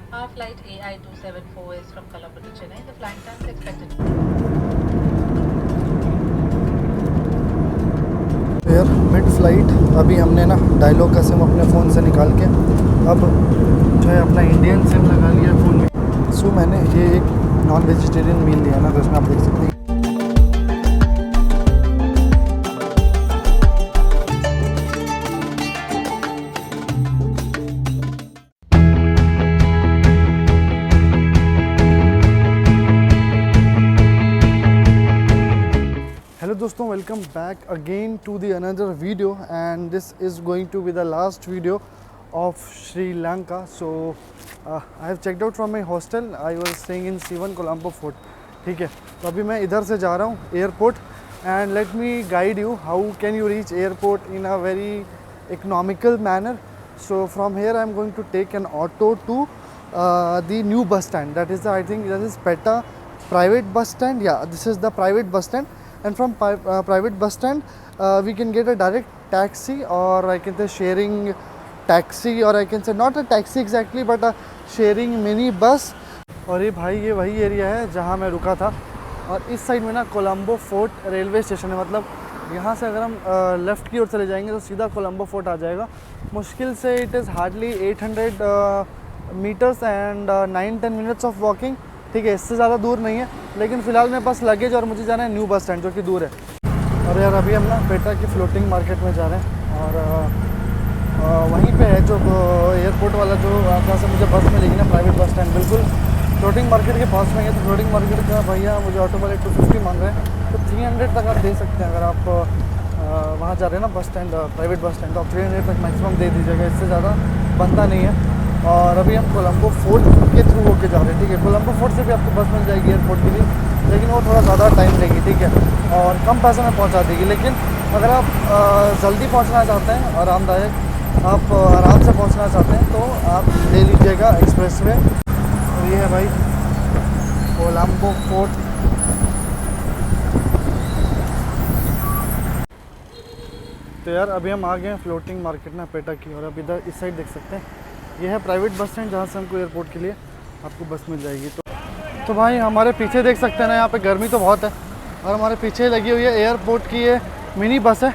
Our flight AI274 is from Colombo to Chennai. The flying time is expected. Air mid flight अभी हमने ना dialogue का SIM अपने phone से निकाल के अब जो है अपना इंडियन सिम लगा लिया फ़ोन में। सो मैंने ये एक नॉन वेजिटेरियन मील लिया ना, तो इसमें आप देख सकते हैं। हेलो दोस्तों, welcome back again to the another video and this is going to be the last video of Sri Lanka. So I have checked out from my hostel. I was staying in C1 Colombo Fort. ठीक है, तो अभी मैं इधर से जा रहा हूँ airport and let me guide you how can you reach airport in a very economical manner. So from here I am going to take an auto to the new bus stand, that is I think that is पेटा private bus stand. Yeah, this is the private bus stand, and from private bus stand we can get a direct taxi, or I can say sharing taxi, or I can say not a taxi exactly but a sharing mini bus. और ये भाई ये वही area है जहाँ मैं रुका था, और इस साइड में ना कोलंबो फोर्ट रेलवे स्टेशन है। मतलब यहाँ से अगर हम लेफ़्ट की ओर चले जाएंगे तो सीधा कोलंबो फोर्ट आ जाएगा। मुश्किल से it is hardly 800 metres and 9-10 minutes of walking. ठीक है, इससे ज़्यादा दूर नहीं है, लेकिन फ़िलहाल मेरे पास लगेज और मुझे जाना है न्यू बस स्टैंड जो कि दूर है। और यार अभी हम ना पेटा की फ्लोटिंग मार्केट में जा रहे हैं, और वहीं पे है जो एयरपोर्ट वाला जो जहाँ से मुझे बस में लेगी ना, प्राइवेट बस स्टैंड बिल्कुल फ्लोटिंग मार्केट के पास में है। तो फ्लोटिंग मार्केट का भैया मुझे ऑटो वाले 250 मांग रहे हैं, तो 300 तक आप दे सकते हैं। अगर आप वहाँ जा रहे हैं ना bus stand, private bus stand, तो आप 300 तक मैक्सिमम दे दीजिएगा, इससे ज़्यादा बनता नहीं है। और अभी हम कोलंबो फोर्ट के थ्रू होके जा रहे हैं। ठीक है, कोलंबो फोर्ट से भी आपको बस मिल जाएगी एयरपोर्ट के लिए, लेकिन वो थोड़ा ज़्यादा टाइम लेगी। ठीक है, और कम पैसे में पहुंचा देगी। लेकिन अगर आप जल्दी पहुंचना चाहते हैं, आरामदायक आप आराम से पहुंचना चाहते हैं, तो आप ले लीजिएगा एक्सप्रेस वे। और ये है भाई कोलंबो फोर्ट। तो यार अभी हम आ गए हैं फ्लोटिंग मार्केट ना पेटा की, और अब इधर इस साइड देख सकते हैं, ये है प्राइवेट बस स्टैंड जहाँ से हमको एयरपोर्ट के लिए आपको बस मिल जाएगी। तो भाई हमारे पीछे देख सकते हैं ना, यहाँ पे गर्मी तो बहुत है, और हमारे पीछे लगी हुई है एयरपोर्ट की ये मिनी बस है।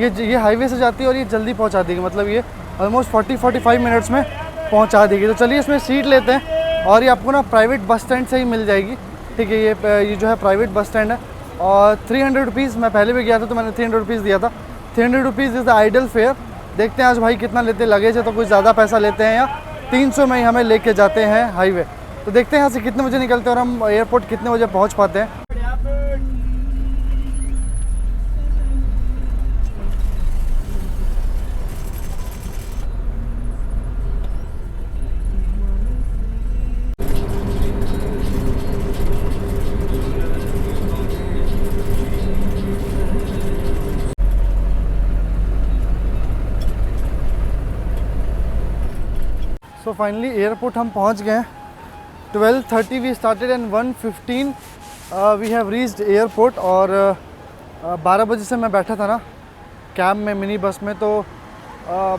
ये हाईवे से जाती है और ये जल्दी पहुँचा देगी, मतलब ये ऑलमोस्ट 40-45 मिनट्स में पहुँचा देगी। तो चलिए इसमें सीट लेते हैं, और ये आपको ना प्राइवेट बस स्टैंड से ही मिल जाएगी। ठीक है, ये जो है प्राइवेट बस स्टैंड है, और 300 रुपीज़, मैं पहले भी गया था तो मैंने 300 रुपीज़ दिया था। 300 rupees is the ideal fare. देखते हैं आज भाई कितना लेते, लगेज है तो कुछ ज़्यादा पैसा लेते हैं, या 300 में ही हमें लेके जाते हैं हाईवे। तो देखते हैं यहाँ से कितने बजे निकलते हैं और हम एयरपोर्ट कितने बजे पहुँच पाते हैं। सो फाइनली एयरपोर्ट हम पहुंच गए हैं। 12:30 we started and 1:15 we have reached airport. और 12 बजे से मैं बैठा था ना कैब में, मिनी बस में, तो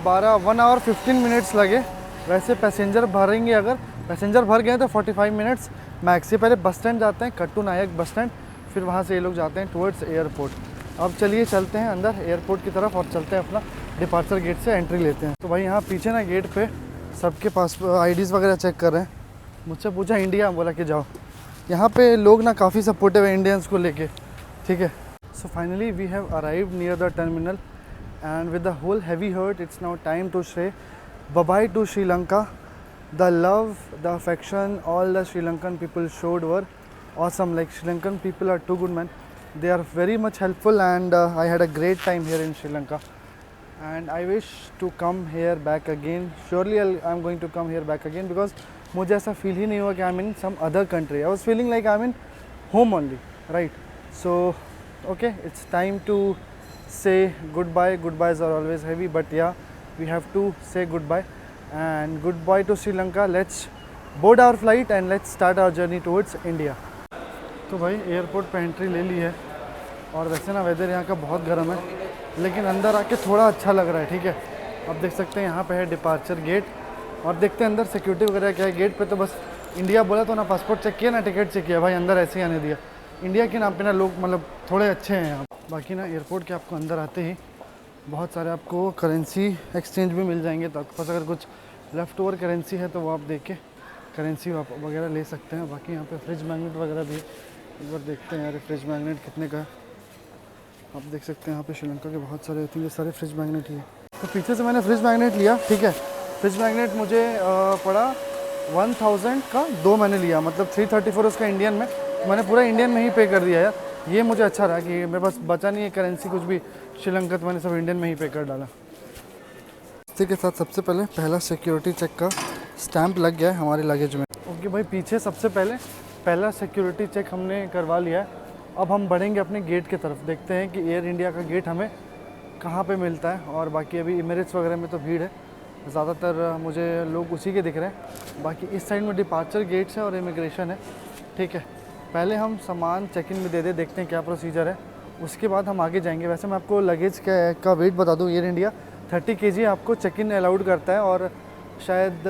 1 आवर 15 मिनट्स लगे। वैसे पैसेंजर भरेंगे, अगर पैसेंजर भर गए तो 45 मिनट्स मैक्स। से पहले बस स्टैंड जाते हैं, कट्टू नायक बस स्टैंड, फिर वहाँ से ये लोग जाते हैं टुवर्ड्स एयरपोर्ट। अब चलिए चलते हैं अंदर एयरपोर्ट की तरफ, और चलते हैं अपना डिपार्चर गेट से एंट्री लेते हैं। तो भाई यहाँ पीछे ना गेट पे सबके पास आईडीज़ वगैरह चेक कर रहे हैं। मुझसे पूछा इंडिया, बोला कि जाओ। यहाँ पे लोग ना काफ़ी सपोर्टिव है इंडियंस को लेके। ठीक है, so finally we have arrived near the terminal, and with the whole heavy heart it's now time to say bye to Sri Lanka. The love, the affection all the Sri Lankan people showed were awesome. Like Sri Lankan people are too good, man. They are very much helpful, and I had a great time here in Sri Lanka, and I wish to come here back again. Surely I'm going to come here back again, because मुझे ऐसा feel ही नहीं हुआ कि I'm in some other country. I was feeling like I'm in home only, right? So okay, it's time to say goodbye. Goodbyes are always heavy, but yeah, we have to say goodbye, and goodbye to Sri Lanka. Let's board our flight and let's start our journey towards India. तो भाई airport पे entry ले ली है, और वैसे ना weather यहाँ का बहुत गर्म है, लेकिन अंदर आके थोड़ा अच्छा लग रहा है। ठीक है, आप देख सकते हैं यहाँ पे है डिपार्चर गेट, और देखते हैं अंदर सिक्योरिटी वगैरह क्या है। गेट पे तो बस इंडिया बोला तो ना पासपोर्ट चेक किया ना टिकट चेक किया, भाई अंदर ऐसे ही आने दिया। इंडिया के नाम पे ना लोग मतलब थोड़े अच्छे हैं यहाँ। बाकी ना एयरपोर्ट के आपको अंदर आते ही बहुत सारे आपको करेंसी एक्सचेंज भी मिल जाएंगे, तो आपके पास अगर कुछ लेफ़्ट ओवर करेंसी है तो वो आप देख के करेंसी वगैरह ले सकते हैं। बाकी यहाँ पे फ्रिज मैग्नेट वगैरह भी एक बार देखते हैं यार, फ्रिज मैग्नेट कितने का है आप देख सकते हैं। यहाँ पे श्रीलंका के बहुत सारे होते हैं, ये सारे फ्रिज मैग्नेट ही है। तो पीछे से मैंने फ्रिज मैग्नेट लिया, ठीक है। फ्रिज मैग्नेट मुझे पड़ा 1000 का 2 मैंने लिया, मतलब 334 उसका इंडियन में। मैंने पूरा इंडियन में ही पे कर दिया यार, ये मुझे अच्छा रहा कि मेरे पास बचा नहीं है करेंसी कुछ भी श्रीलंका, तो मैंने सब इंडियन में ही पे कर डाला। इसी के साथ सबसे पहले पहला सिक्योरिटी चेक का स्टैंप लग गया है हमारे लगेज में। ओके भाई, पीछे सबसे पहले पहला सिक्योरिटी चेक हमने करवा लिया है। अब हम बढ़ेंगे अपने गेट की तरफ, देखते हैं कि एयर इंडिया का गेट हमें कहाँ पे मिलता है। और बाकी अभी इमिरेट्स वगैरह में तो भीड़ है, ज़्यादातर मुझे लोग उसी के दिख रहे हैं। बाकी इस साइड में डिपार्चर गेट्स है और इमिग्रेशन है, ठीक है। पहले हम सामान चेक इन में दे देखते हैं क्या प्रोसीजर है, उसके बाद हम आगे जाएंगे। वैसे मैं आपको लगेज का वेट बता दूँ, एयर इंडिया 30 kg आपको चेक इन अलाउड करता है, और शायद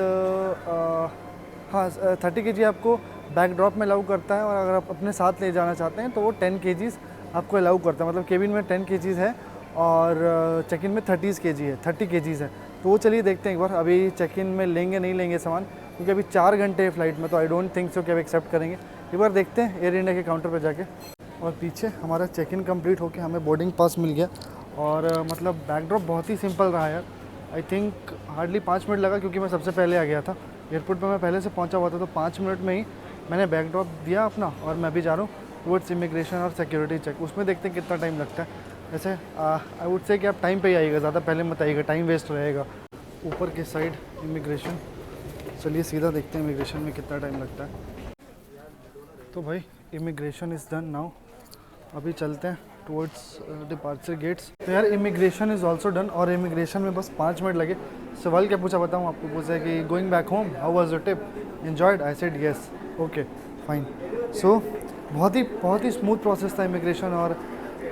हाँ 30 kg आपको बैक ड्रॉप में अलाउ करता है। और अगर आप अपने साथ ले जाना चाहते हैं तो वो 10 kg आपको अलाउ करता है। मतलब केबिन में 10 kg है और चेक इन में 30 kg है। तो वो चलिए देखते हैं एक बार, अभी चेक इन में लेंगे नहीं लेंगे सामान, क्योंकि अभी 4 घंटे फ्लाइट में, तो आई डोंट थिंक सो कि अब एक्सेप्ट करेंगे। एक बार देखते हैं एयर इंडिया के काउंटर पर जाके। और पीछे हमारा चेक इन कम्प्लीट होकर हमें बोर्डिंग पास मिल गया। और मतलब बैकड्रॉप बहुत ही सिंपल रहा यार, आई थिंक हार्डली 5 मिनट लगा, क्योंकि मैं सबसे पहले आ गया था एयरपोर्ट पर। मैं पहले से पहुंचा हुआ था, तो 5 मिनट में ही मैंने बैकड्रॉप दिया अपना, और मैं भी जा रहा हूँ टुवर्ड्स इमिग्रेशन और सिक्योरिटी चेक। उसमें देखते हैं कितना टाइम लगता है। वैसे आई वुड से कि आप टाइम पे ही आइएगा, ज़्यादा पहले मत आइएगा, टाइम वेस्ट रहेगा। ऊपर के साइड इमिग्रेशन, चलिए सीधा देखते हैं इमिग्रेशन में कितना टाइम लगता है। तो भाई इमिग्रेशन इज़ डन नाउ, अभी चलते हैं टुवर्ड्स डिपार्चर गेट्स। तो यार इमिग्रेशन इज़ ऑल्सो डन, और इमिग्रेशन में बस 5 मिनट लगे। सवाल क्या पूछा बताऊँ आपको, पूछा है कि going back home how was your trip, enjoyed, I said yes, okay fine. So बहुत ही स्मूथ प्रोसेस था इमिग्रेशन, और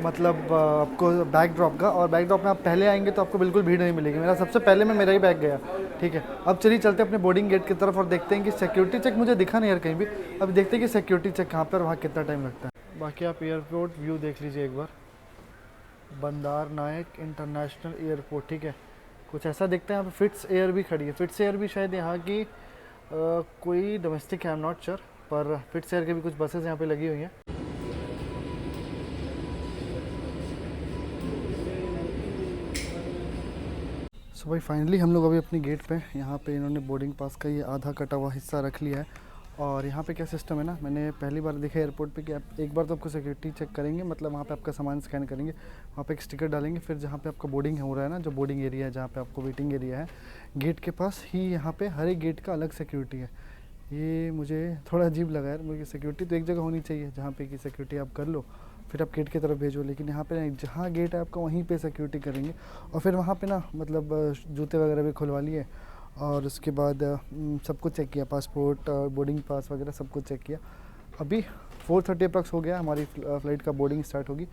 मतलब आपको बैक ड्रॉप का, और बैक ड्रॉप में आप पहले आएंगे तो आपको बिल्कुल भीड़ नहीं मिलेगी। मेरा सबसे पहले में मेरा ही बैग गया, ठीक है। अब चलिए चलते हैं अपने बोर्डिंग गेट की तरफ और देखते हैं कि सिक्योरिटी चेक मुझे दिखा नहीं यार कहीं भी। अब देखते हैं कि सिक्योरिटी चेक कहाँ पर, वहाँ कितना टाइम लगता है। बाकी आप एयरपोर्ट व्यू देख लीजिए एक बार, बंदार नायक इंटरनेशनल एयरपोर्ट, ठीक है। कुछ ऐसा दिखता है। यहाँ पे फिट्स एयर भी खड़ी है। फिट्स एयर भी शायद यहाँ की कोई डोमेस्टिक है, आई एम नॉट श्योर, पर फिट्स एयर की भी कुछ बसेस यहाँ पे लगी हुई हैं। सो भाई फाइनली हम लोग अभी अपनी गेट पे, यहाँ पे इन्होंने बोर्डिंग पास का ये आधा कटा हुआ हिस्सा रख लिया है। और यहाँ पे क्या सिस्टम है ना, मैंने पहली बार देखा एयरपोर्ट पे कि आप एक बार तो आपको सिक्योरिटी चेक करेंगे, मतलब वहाँ पे आपका सामान स्कैन करेंगे, वहाँ पे एक स्टिकर डालेंगे, फिर जहाँ पे आपका बोर्डिंग हो रहा है ना, जो बोर्डिंग एरिया है जहाँ पे आपको वेटिंग एरिया है, गेट के पास ही यहाँ पे हर एक गेट का अलग सिक्योरिटी है। ये मुझे थोड़ा अजीब लगा यार, मुझे सिक्योरिटी तो एक जगह होनी चाहिए जहाँ पे कि सिक्योरिटी आप कर लो, फिर आप गेट की तरफ भेजो। लेकिन यहाँ पे जहाँ गेट है आपका वहीं पे सिक्योरिटी करेंगे। और फिर वहाँ पे ना मतलब जूते वगैरह भी खुलवा लिए, और उसके बाद सब कुछ चेक किया, पासपोर्ट और बोर्डिंग पास वगैरह सब कुछ चेक किया। अभी 4:30 अप्रॉक्स हो गया, हमारी फ़्लाइट का बोर्डिंग स्टार्ट होगी।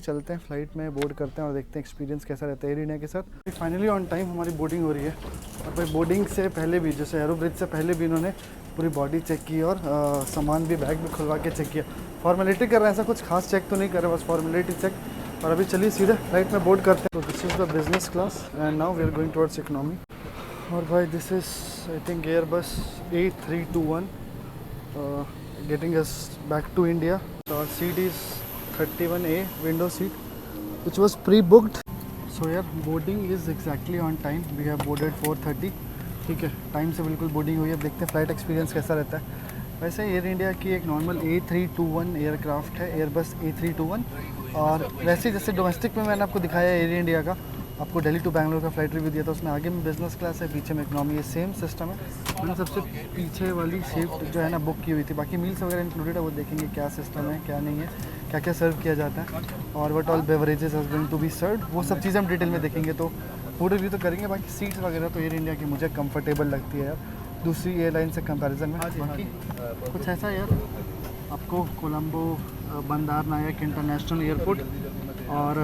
चलते हैं फ्लाइट में, बोर्ड करते हैं और देखते हैं एक्सपीरियंस कैसा रहता है एयर इंडिया के साथ। फाइनली ऑन टाइम हमारी बोर्डिंग हो रही है। और भाई बोर्डिंग से पहले भी, जैसे एरो ब्रिज से पहले भी इन्होंने पूरी बॉडी चेक की, और सामान भी बैग में खुलवा के चेक किया। फॉर्मेलिटी कर रहे हैं, ऐसा कुछ खास चेक तो नहीं कर रहे, बस फॉर्मेलिटी चेक। और अभी चलिए सीधे फ्लाइट में बोर्ड करते हैं। तो this is the business class and now we are going towards economy. और भाई this is I think Airbus A321 getting us back to India. The seat is 31A, window seat, which was pre-booked. So यार boarding is exactly on time. We have boarded 4:30. ठीक है, time से बिल्कुल boarding हुई है। अब देखते हैं फ़्लाइट एक्सपीरियंस कैसा रहता है। वैसे एयर इंडिया की एक नॉर्मल A321 एयरक्राफ्ट है, एयरबस A321। और वैसे जैसे डोमेस्टिक में मैंने आपको दिखाया एयर इंडिया का, आपको दिल्ली टू बैंगलोर का फ़्लाइट रिव्यू दिया था, उसमें आगे में बिज़नेस क्लास है, पीछे में इकनॉमी है, सेम सिस्टम है। मैंने सबसे पीछे वाली सीट जो है ना बुक की हुई थी। बाकी मील्स वगैरह इंक्लूडेड है, वो देखेंगे क्या सिस्टम है क्या नहीं है, क्या क्या सर्व किया जाता है, और what all beverages are going to be served, वो सब चीज़ें हम डिटेल में देखेंगे। तो फूड रिव्यू तो करेंगे। बाकी सीट्स वगैरह तो एयर इंडिया की मुझे कंफर्टेबल लगती है यार, दूसरी एयरलाइन से कंपैरिजन में। बाकी कुछ ऐसा यार, आपको कोलंबो बंदार नायक इंटरनेशनल एयरपोर्ट और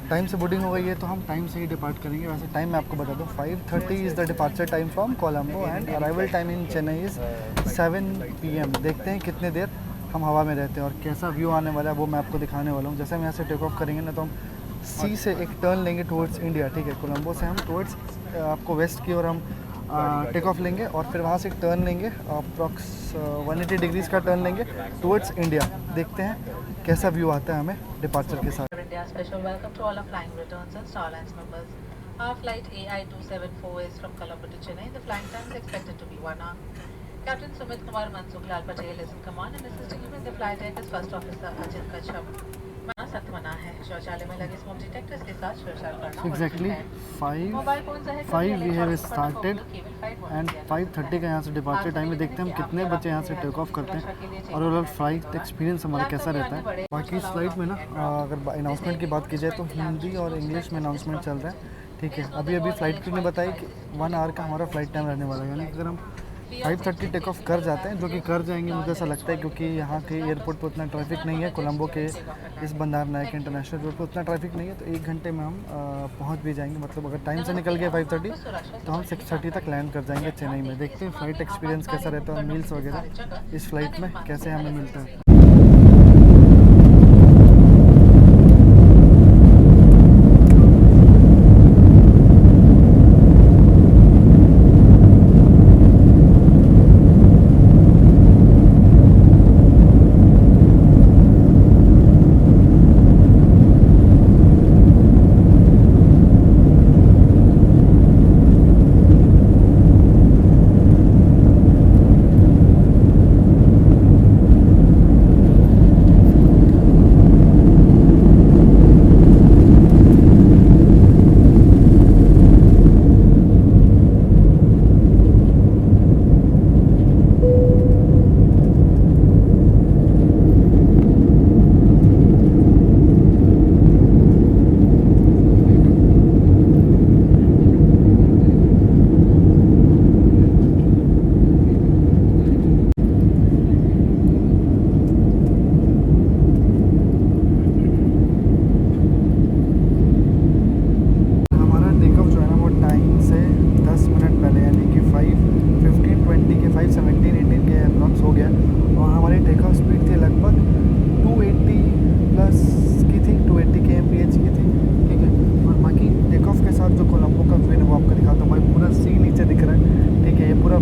टाइम से बोर्डिंग हो गई है तो हम टाइम से ही डिपार्ट करेंगे। वैसे टाइम मैं आपको बता दूँ 5:30 is the departure time from Colombo and arrival time in Chennai is 7 PM। देखते हैं कितने देर हम हवा में रहते हैं और कैसा व्यू आने वाला है वो मैं आपको दिखाने वाला हूँ। जैसे हम यहाँ से टेक ऑफ करेंगे ना तो हम सी से एक टर्न लेंगे टुवर्ड्स इंडिया, ठीक है। कोलंबो से हम टुवर्ड्स आपको वेस्ट की ओर हम टेक ऑफ लेंगे और फिर वहाँ से एक टर्न लेंगे, अप्रॉक्स 180 डिग्रीज़ का टर्न लेंगे टुवर्ड्स इंडिया। देखते हैं कैसा व्यू आता है हमें डिपार्चर के साथ। India special welcome to all our flying returns and Starlines members. Our flight AI274 is from Colombo to Chennai. The flying time is expected to be 1 hour. Captain Sumit Kumar Mansukh Lal Patel is in command and assisting him in the flight deck is First Officer Ajit Kachhap. मना सख्त मना है, शौचालय में लगे smoke detectors के साथ छेड़छाड़ करना exactly 5 we have started and 5:30 का यहाँ से डिपार्चर टाइम में। देखते हैं हम कितने बच्चे यहाँ से टेक ऑफ करते हैं और ओवरऑल फ्लाइट एक्सपीरियंस हमारा कैसा रहता है। बाकी इस फ्लाइट में ना अगर अनाउंसमेंट की बात की जाए तो हिंदी और इंग्लिश में अनाउंसमेंट चल रहा है, ठीक है। अभी फ्लाइट क्रू ने बताया कि 1 आवर का हमारा फ्लाइट टाइम रहने वाला है, यानी अगर हम 5:30 टेक ऑफ कर जाते हैं, जो कि कर जाएंगे मुझे ऐसा लगता है, क्योंकि यहाँ के एयरपोर्ट पर उतना ट्रैफिक नहीं है। कोलंबो के इस बंदार नायक इंटरनेशनल एयरपोर्ट पर उतना ट्रैफिक नहीं है, तो 1 घंटे में हम पहुँच भी जाएंगे। मतलब अगर टाइम से निकल गए 5:30 तो हम 6:30 तक लैंड कर जाएंगे चेन्नई में। देखते हैं फ़्लाइट एक्सपीरियंस कैसा रहता है और मील्स वगैरह इस फ्लाइट में कैसे हमें मिलता है।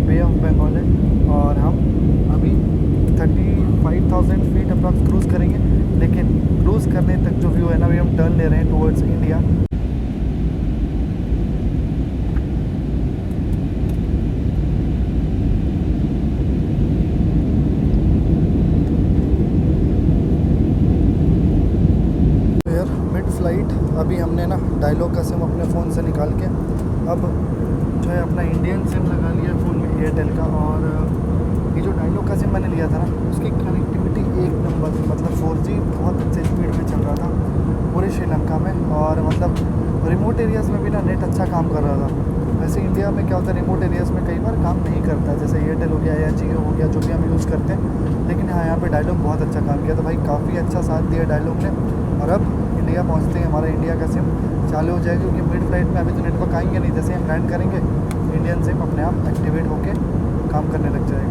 बे ऑफ बंगाल है और हम अभी 35,000 फीट अप्रॉक्स क्रूज़ करेंगे। लेकिन क्रूज़ करने तक जो व्यू है ना, अभी हम टर्न ले रहे हैं टुवर्ड्स इंडिया। मिड फ्लाइट अभी हमने ना डायलॉग का सिम अपने फ़ोन से निकाल के अब जो है अपना इंडियन सिम लगा लिया फ़ोन में एयरटेल का। और ये जो डायलॉग का सिम मैंने लिया था ना, उसकी कनेक्टिविटी एक नंबर थी। मतलब 4G बहुत अच्छे स्पीड में चल रहा था पूरे श्रीलंका में। और मतलब रिमोट एरियाज़ में भी ना नेट अच्छा काम कर रहा था। वैसे इंडिया में क्या होता है, रिमोट एरियाज़ में कई बार काम नहीं करता, जैसे एयरटेल हो गया या जियो हो गया, जो भी हम यूज़ करते हैं। लेकिन हाँ, यहाँ पे डायलॉग बहुत अच्छा काम किया, तो भाई काफ़ी अच्छा साथ दिया डायलॉग ने। और अब इंडिया पहुँचते हैं हमारा इंडिया का सिम चालू हो जाएगा, क्योंकि मिड फ्लाइट में अभी तो नेटवर्क आएंगे नहीं। जैसे हम लैंड करेंगे इंडियन सिम अपने आप एक्टिवेट होके काम करने लग जाएगा।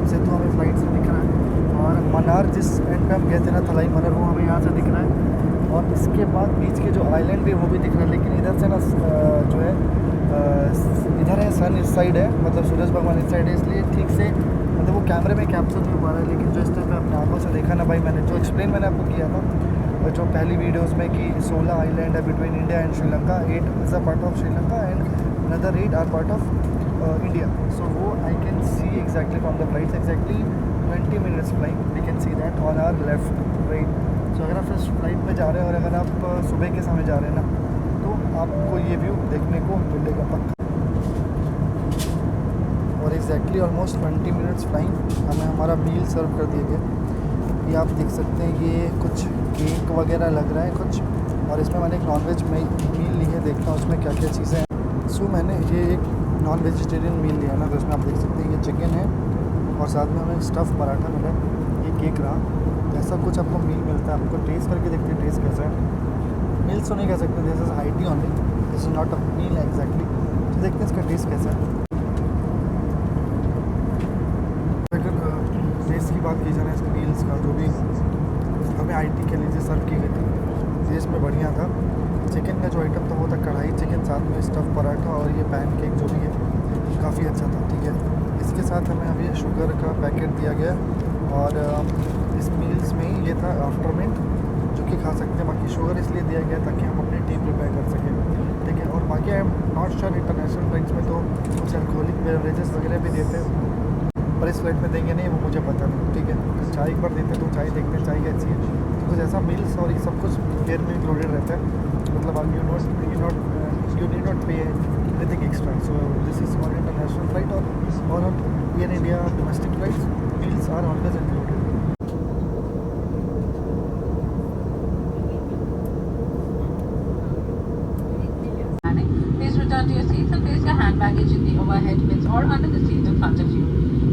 सेतु हमें फ्लाइट से दिख रहा है और मनार जिस एंड पे हम गए थे ना, थलाई मनार, वो हमें यहाँ से दिख रहा है। और इसके बाद बीच के जो आइलैंड भी वो भी दिख रहा है। लेकिन इधर से ना जो है इधर है सन इस साइड है, मतलब सूरज भगवान इस साइड है, इसलिए ठीक से मतलब वो कैमरे में कैप्चर नहीं हो पा रहा है। लेकिन जो इस तरह पे अपने आंखों से देखा ना भाई, मैंने जो एक्सप्लेन मैंने आपको किया था जो पहली वीडियोज़ में कि 16 आइलैंड है between India and Sri Lanka, 8 is a part of Sri Lanka and another 8 are part of India. So I can see exactly from the flights, exactly 20 minutes flying, we can see that on our left, right. So अगर आप first flight में जा रहे हैं और अगर आप सुबह के समय जा रहे हैं ना, तो आपको ये व्यू देखने को मिलेगा पक्का। और एग्जैक्टली ऑलमोस्ट 20 मिनट्स फ्लाइंग हमें हमारा मील सर्व कर दिया गया। ये आप देख सकते हैं ये कुछ केक वगैरह लग रहा है कुछ, और इसमें मैंने एक नॉनवेज मील ली है, देखता हूँ उसमें क्या क्या चीज़ें हैं। सो मैंने ये एक नॉन वेजिटेरियन मील लिया ना, तो इसमें आप देख सकते हैं ये चिकन है और साथ में हमें स्टफ़ पराठा मिला, ये केक रहा। ऐसा कुछ आपको मील मिलता है, आपको टेस्ट करके देखते हैं टेस्ट कैसा है। मील्स तो नहीं कह सकते, this is high tea only, this is not a meal exactly. तो देखते हैं इसका टेस्ट कैसा है। अगर टेस्ट की बात की जाए इस मील्स का, जो भी हमें IT के लिए सर्व की गई थी, टेस्ट में बढ़िया था। चिकन का जो आइटम था वो था कढ़ाई चिकन, साथ में स्टफ़ पराठा और ये पैन केक जो भी है काफ़ी अच्छा था, ठीक है। इसके साथ हमें अभी शुगर का पैकेट दिया गया और इस मील्स में ही ये था आफ्टरमेंट जो कि खा सकते हैं। बाकी शुगर इसलिए दिया गया ताकि हम अपनी टी प्रिपेयर कर सकें, ठीक है। और बाकी I am not sure international flights में तो कुछ अल्कोहलिक बेवरेजेस वगैरह भी देते हैं, पर इस फ्लाइट में देंगे नहीं वो मुझे पता नहीं, ठीक है। तो चाय एक बार देते तो चाय देखते हैं चाय कैसी है। तो कुछ ऐसा मील्स और ये सब कुछ फेयर में इंक्लूडेड रहता है, मतलब आप you need not pay anything extra. So this is on international flight और on Air India domestic flights meals are always included. Please return to your seats and place your hand baggage in the overhead bins or under the seat in front of you.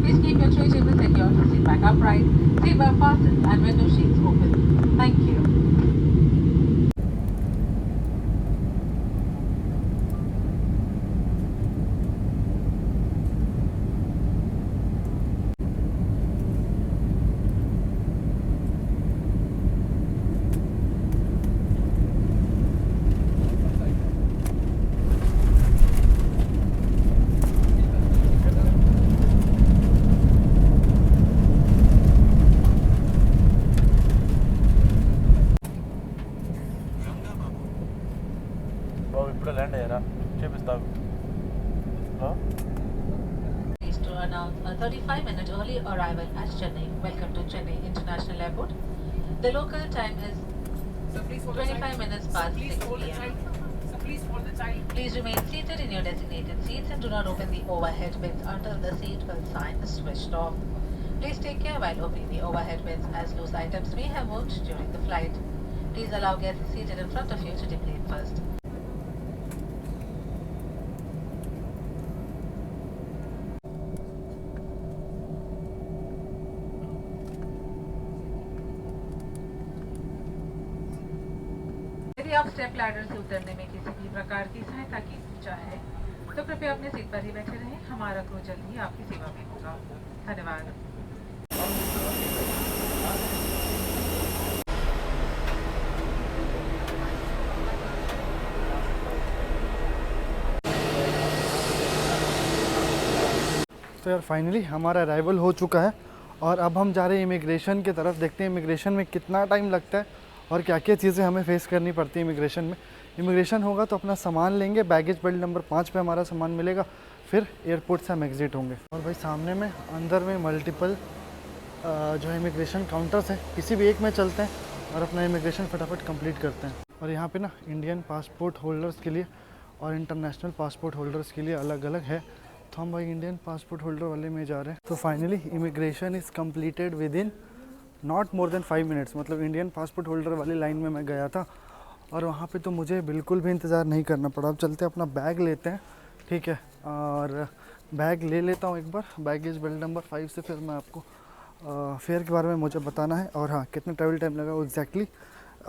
Please keep your tray table secure to sit back upright, seatbelt fastened and window shades open. Thank you. ఇప్పుడు land అయ్యారా చేపిస్తావు Pleased to announce a 35-minute early arrival at Chennai. Welcome to Chennai International Airport. The local time is 25 minutes past 6 p.m. Please remain seated in your designated seats and do not open the overhead bins until the seatbelt sign is switched off. Please take care while opening the overhead bins as loose items may have moved during the flight. Please allow guests seated in front of you to deplete first. यदि आप step ladder से उतरने में किसी भी प्रकार की सहायता की चाहे तो कृपया अपने सीट पर ही बैठे रहें। हमारा क्रू जल्द ही आपकी सेवा में होगा। धन्यवाद। तो यार फाइनली हमारा अराइवल हो चुका है और अब हम जा रहे हैं इमिग्रेशन की तरफ। देखते हैं इमिग्रेशन में कितना टाइम लगता है और क्या क्या चीज़ें हमें फेस करनी पड़ती है इमिग्रेशन में। इमिग्रेशन होगा तो अपना सामान लेंगे, बैगेज बेल्ट नंबर 5 पे हमारा सामान मिलेगा, फिर एयरपोर्ट से हम एग्ज़िट होंगे। और भाई सामने में अंदर में मल्टीपल जो है इमिग्रेशन काउंटर्स है, किसी भी एक में चलते हैं और अपना इमिग्रेशन फटाफट कंप्लीट करते हैं। और यहाँ पे ना इंडियन पासपोर्ट होल्डर्स के लिए और इंटरनेशनल पासपोर्ट होल्डर्स के लिए अलग अलग है, तो हम भाई इंडियन पासपोर्ट होल्डर वाले में जा रहे हैं। तो finally immigration is completed with in not more than 5 minutes. मतलब इंडियन पासपोर्ट होल्डर वाली लाइन में मैं गया था और वहाँ पे तो मुझे बिल्कुल भी इंतज़ार नहीं करना पड़ा। अब चलते हैं अपना बैग लेते हैं, ठीक है। और बैग ले लेता हूँ एक बार, बैगेज बेल्ट नंबर 5 से, फिर मैं आपको फेयर के बारे में मुझे बताना है और हाँ कितना ट्रैवल टाइम लगा एग्जैक्टली,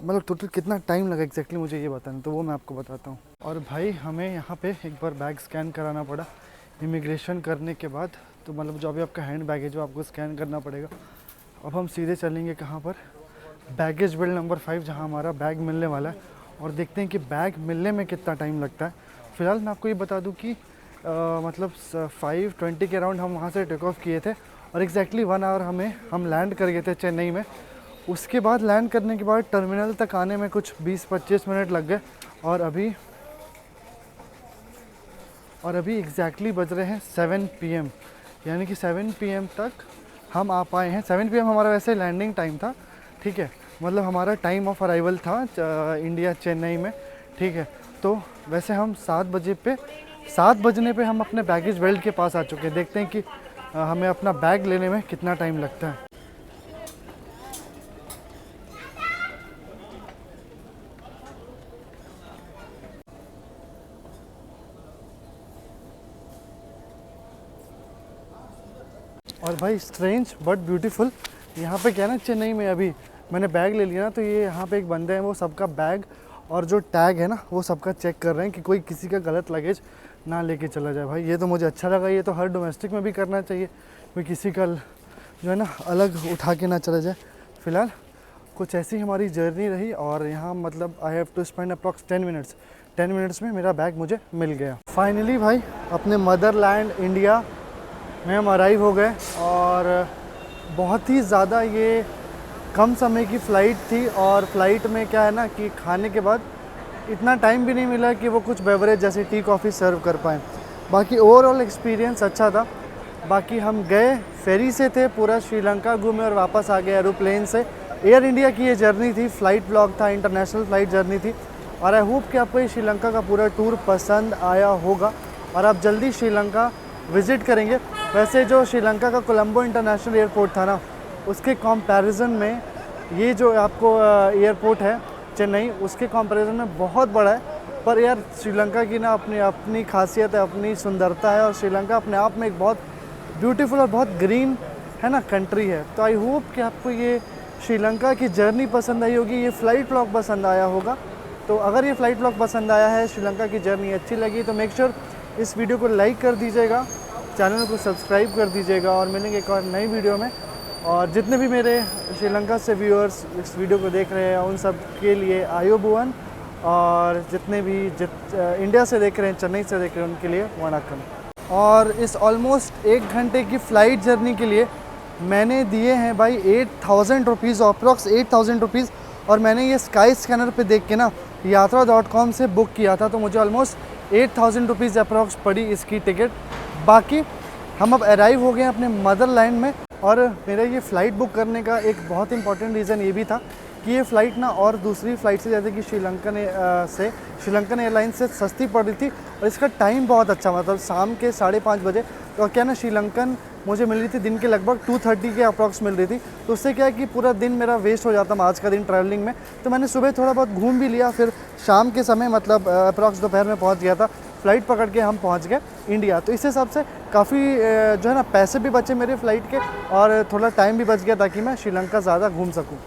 मतलब टोटल कितना टाइम लगा एग्जैक्टली मुझे ये बताना, तो वो मैं आपको बताता हूँ। और भाई हमें यहाँ पे एक बार बैग स्कैन कराना पड़ा इमिग्रेशन करने के बाद, तो मतलब जो अभी आपका हैंड बैगेज वो आपको स्कैन करना पड़ेगा। अब हम सीधे चलेंगे कहाँ पर, बैगेज बेल्ट नंबर 5 जहाँ हमारा बैग मिलने वाला है, और देखते हैं कि बैग मिलने में कितना टाइम लगता है। फ़िलहाल मैं आपको ये बता दूँ कि मतलब 5:20 के अराउंड हम वहाँ से टेक ऑफ किए थे और एग्जैक्टली 1 आवर हम लैंड कर गए थे चेन्नई में। उसके बाद लैंड करने के बाद टर्मिनल तक आने में कुछ 20-25 मिनट लग गए और अभी एग्जैक्टली बज रहे हैं 7 PM, यानी कि 7 PM तक हम आ पाए हैं। 7 PM हमारा वैसे लैंडिंग टाइम था, ठीक है, मतलब हमारा टाइम ऑफ अराइवल था इंडिया चेन्नई में, ठीक है। तो वैसे हम 7 बजने पे हम अपने बैगेज बेल्ट के पास आ चुके हैं। देखते हैं कि हमें अपना बैग लेने में कितना टाइम लगता है। और भाई स्ट्रेंज बट ब्यूटीफुल। यहाँ पे क्या है ना, चेन्नई में अभी मैंने बैग ले लिया ना, तो ये यहाँ पे एक बंदे हैं, वो सबका बैग और जो टैग है ना वो सबका चेक कर रहे हैं कि कोई किसी का गलत लगेज ना लेके चला जाए। भाई ये तो मुझे अच्छा लगा, ये तो हर डोमेस्टिक में भी करना चाहिए, कोई किसी का जो है ना अलग उठा के ना चला जाए। फ़िलहाल कुछ ऐसी हमारी जर्नी रही और यहाँ मतलब I have to spend approx 10 minutes में मेरा बैग मुझे मिल गया। फाइनली भाई अपने मदरलैंड इंडिया में हम अराइव हो गए और बहुत ही ज़्यादा ये कम समय की फ़्लाइट थी और फ्लाइट में क्या है ना कि खाने के बाद इतना टाइम भी नहीं मिला कि वो कुछ बेवरेज जैसे टी कॉफ़ी सर्व कर पाएँ। बाकी ओवरऑल एक्सपीरियंस अच्छा था। बाकी हम गए फेरी से थे, पूरा श्रीलंका घूमे और वापस आ गए एरोप्लेन से। एयर इंडिया की ये जर्नी थी, फ़्लाइट ब्लॉग था, इंटरनेशनल फ़्लाइट जर्नी थी और आई होप कि आपको ये श्रीलंका का पूरा टूर पसंद आया होगा और आप जल्दी श्रीलंका विज़िट करेंगे। वैसे जो श्रीलंका का कोलंबो इंटरनेशनल एयरपोर्ट था ना, उसके कंपैरिजन में ये जो आपको एयरपोर्ट है चेन्नई, उसके कंपैरिजन में बहुत बड़ा है। पर यार श्रीलंका की ना अपनी खासियत है, अपनी सुंदरता है और श्रीलंका अपने आप में एक बहुत ब्यूटीफुल और बहुत ग्रीन है ना कंट्री है। तो आई होप कि आपको ये श्रीलंका की जर्नी पसंद आई होगी, ये फ़्लाइट ब्लॉग पसंद आया होगा। तो अगर ये फ़्लाइट ब्लॉग पसंद आया है, श्रीलंका की जर्नी अच्छी लगी तो मेक श्योर इस वीडियो को लाइक कर दीजिएगा, चैनल को सब्सक्राइब कर दीजिएगा और मिलेंगे एक और नई वीडियो में। और जितने भी मेरे श्रीलंका से व्यूअर्स इस वीडियो को देख रहे हैं उन सब के लिए आयुबोवन, और जितने भी इंडिया से देख रहे हैं, चेन्नई से देख रहे हैं, उनके लिए वनक्कम। और इस ऑलमोस्ट 1 घंटे की फ़्लाइट जर्नी के लिए मैंने दिए हैं भाई 8000 रुपीज़, अप्रॉक्स 8000 रुपीज़। और मैंने ये स्काई स्कैनर पे देख के ना यात्रा.com से बुक किया था, तो मुझे ऑलमोस्ट 8000 रुपीज़ अप्रॉक्स पड़ी इसकी टिकट। बाकी हम अब अराइव हो गए हैं अपने मदरलैंड में। और मेरा ये फ़्लाइट बुक करने का एक बहुत इंपॉर्टेंट रीज़न ये भी था कि ये फ़्लाइट ना और दूसरी फ़्लाइट से जैसे कि श्रीलंकन एयरलाइंस से सस्ती पड़ रही थी और इसका टाइम बहुत अच्छा, मतलब शाम के 5:30 बजे। तो क्या ना श्रीलंकन मुझे मिल रही थी दिन के लगभग 2:30 के अप्रॉक्स मिल रही थी, तो उससे क्या है कि पूरा दिन मेरा वेस्ट हो जाता आज का दिन ट्रैवलिंग में। तो मैंने सुबह थोड़ा बहुत घूम भी लिया, फिर शाम के समय मतलब अप्रॉक्स दोपहर में पहुंच गया था। फ़्लाइट पकड़ के हम पहुंच गए इंडिया। तो इस हिसाब से काफ़ी जो है ना पैसे भी बचे मेरे फ़्लाइट के और थोड़ा टाइम भी बच गया ताकि मैं श्रीलंका ज़्यादा घूम सकूँ।